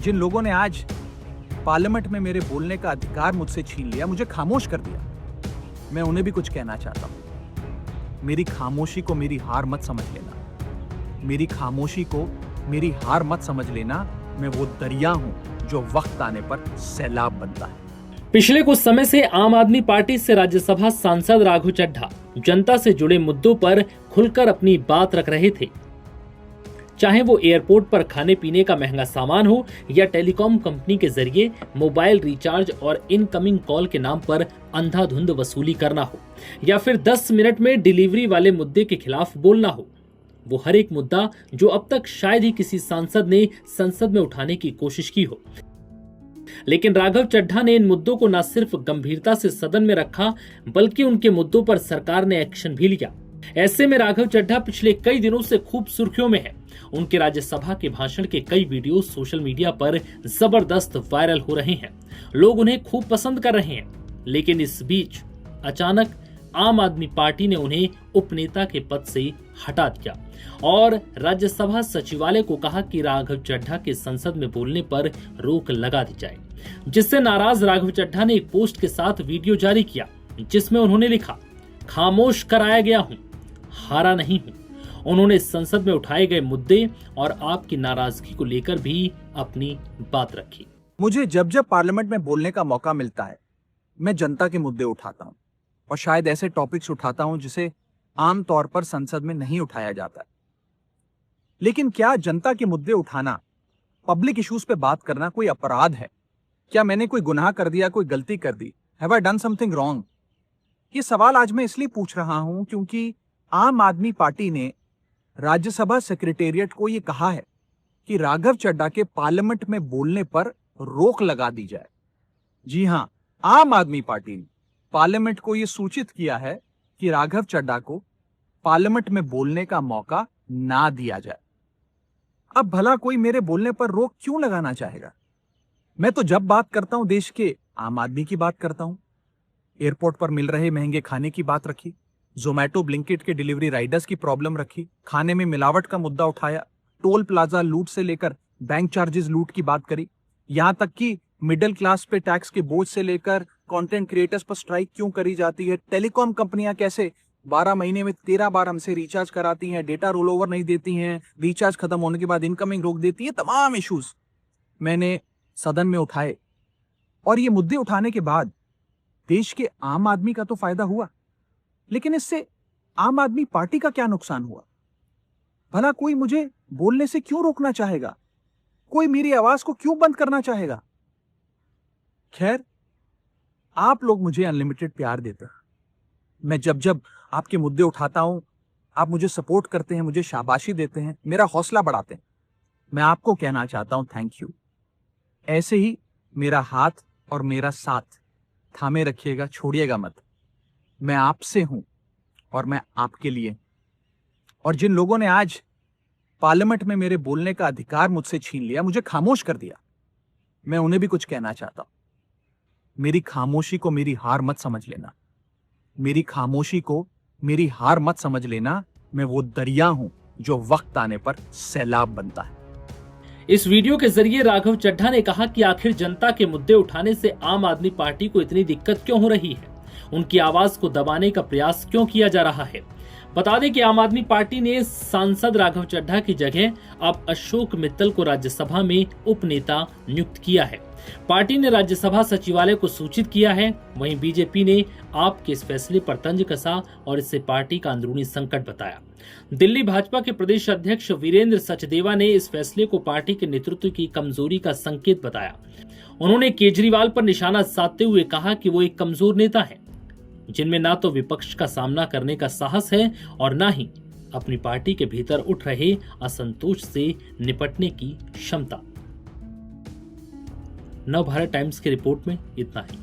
जिन लोगों ने आज पार्लियामेंट में मेरे बोलने का अधिकार मुझसे छीन लिया, मुझे खामोश कर दिया, मैं उन्हें भी कुछ कहना चाहता हूं। मेरी खामोशी को मेरी हार मत समझ लेना। मेरी खामोशी को मेरी हार मत समझ लेना। मैं वो दरिया हूं जो वक्त आने पर सैलाब बनता है। पिछले कुछ समय से आम आदमी पार्टी से राज्यसभा सांसद राघव चड्ढा जनता से जुड़े मुद्दों पर खुलकर अपनी बात रख रहे थे। चाहे वो एयरपोर्ट पर खाने पीने का महंगा सामान हो या टेलीकॉम कंपनी के जरिए मोबाइल रिचार्ज और इनकमिंग कॉल के नाम पर अंधाधुंध वसूली करना हो, या फिर 10 मिनट में डिलीवरी वाले मुद्दे के खिलाफ बोलना हो, वो हर एक मुद्दा जो अब तक शायद ही किसी सांसद ने संसद में उठाने की कोशिश की हो। लेकिन राघव चड्ढा ने इन मुद्दों को न सिर्फ गंभीरता से सदन में रखा, बल्कि उनके मुद्दों पर सरकार ने एक्शन भी लिया। ऐसे में राघव चड्ढा पिछले कई दिनों से खूब सुर्खियों में है। उनके राज्यसभा के भाषण के कई वीडियो सोशल मीडिया पर जबरदस्त वायरल हो रहे हैं। लोग उन्हें खूब पसंद कर रहे हैं। लेकिन इस बीच अचानक आम आदमी पार्टी ने उन्हें उपनेता के पद से हटा दिया और राज्यसभा सचिवालय को कहा कि राघव चड्ढा के संसद में बोलने पर रोक लगा दी जाए। जिससे नाराज राघव चड्ढा ने एक पोस्ट के साथ वीडियो जारी किया, जिसमें उन्होंने लिखा, खामोश कराया गया हूं, हारा नहीं हूं। उन्होंने संसद में उठाए गए मुद्दे और आपकी नाराजगी को लेकर भी अपनी बात रखी। मुझे जब जब पार्लियामेंट में बोलने का मौका मिलता है, मैं जनता के मुद्दे उठाता हूं और शायद ऐसे टॉपिक्स उठाता हूं जिसे आमतौर पर संसद में नहीं उठाया जाता। लेकिन क्या जनता के मुद्दे उठाना, पब्लिक इश्यूज पे बात करना कोई अपराध है? क्या मैंने कोई गुनाह कर दिया, कोई गलती कर दी? Have I done something wrong? ये सवाल आज मैं इसलिए पूछ रहा हूं क्योंकि आम आदमी पार्टी ने राज्यसभा सेक्रेटेरिएट को यह कहा है कि राघव चड्ढा के पार्लियामेंट में बोलने पर रोक लगा दी जाए। जी हां, आम आदमी पार्टी ने पार्लियामेंट को यह सूचित किया है कि राघव चड्ढा को पार्लियामेंट में बोलने का मौका ना दिया जाए। अब भला कोई मेरे बोलने पर रोक क्यों लगाना चाहेगा? मैं तो जब बात करता हूं देश के आम आदमी की बात करता हूं। एयरपोर्ट पर मिल रहे महंगे खाने की बात रखी, जोमैटो ब्लिंकिट के डिलीवरी राइडर्स की प्रॉब्लम रखी, खाने में मिलावट का मुद्दा उठाया, टोल प्लाजा लूट से लेकर बैंक चार्जेस लूट की बात करी, यहां तक कि मिडिल क्लास पे टैक्स के बोझ से लेकर कंटेंट क्रिएटर्स पर स्ट्राइक क्यों करी जाती है, टेलीकॉम कंपनियां कैसे 12 महीने में 13 बार हमसे रिचार्ज कराती हैं, डेटा रोल ओवर नहीं देती हैं, रिचार्ज खत्म होने के बाद इनकमिंग रोक देती है, तमाम इश्यूज मैंने सदन में उठाए। और ये मुद्दे उठाने के बाद देश के आम आदमी का तो फायदा हुआ, लेकिन इससे आम आदमी पार्टी का क्या नुकसान हुआ? भला कोई मुझे बोलने से क्यों रोकना चाहेगा? कोई मेरी आवाज को क्यों बंद करना चाहेगा? खैर, आप लोग मुझे अनलिमिटेड प्यार देते हैं। मैं जब जब आपके मुद्दे उठाता हूं, आप मुझे सपोर्ट करते हैं, मुझे शाबाशी देते हैं, मेरा हौसला बढ़ाते हैं। मैं आपको कहना चाहता हूं थैंक यू। ऐसे ही मेरा हाथ और मेरा साथ थामे रखिएगा, छोड़िएगा मत। मैं आपसे हूं और मैं आपके लिए। और जिन लोगों ने आज पार्लियामेंट में मेरे बोलने का अधिकार मुझसे छीन लिया, मुझे खामोश कर दिया, मैं उन्हें भी कुछ कहना चाहता हूं। मेरी खामोशी को मेरी हार मत समझ लेना। मेरी खामोशी को मेरी हार मत समझ लेना। मैं वो दरिया हूं जो वक्त आने पर सैलाब बनता है। इस वीडियो के जरिए राघव चड्ढा ने कहा कि आखिर जनता के मुद्दे उठाने से आम आदमी पार्टी को इतनी दिक्कत क्यों हो रही है, उनकी आवाज को दबाने का प्रयास क्यों किया जा रहा है। बता दें कि आम आदमी पार्टी ने सांसद राघव चड्ढा की जगह अब अशोक मित्तल को राज्यसभा में उपनेता नियुक्त किया है। पार्टी ने राज्यसभा सचिवालय को सूचित किया है। वहीं बीजेपी ने आपके इस फैसले पर तंज कसा और इसे पार्टी का अंदरूनी संकट बताया। दिल्ली भाजपा के प्रदेश अध्यक्ष वीरेंद्र सचदेवा ने इस फैसले को पार्टी के नेतृत्व की कमजोरी का संकेत बताया। उन्होंने केजरीवाल पर निशाना साधते हुए कहा कि वो एक कमजोर नेता है, जिनमें ना तो विपक्ष का सामना करने का साहस है और ना ही अपनी पार्टी के भीतर उठ रहे असंतोष से निपटने की क्षमता। नवभारत टाइम्स की रिपोर्ट में इतना ही।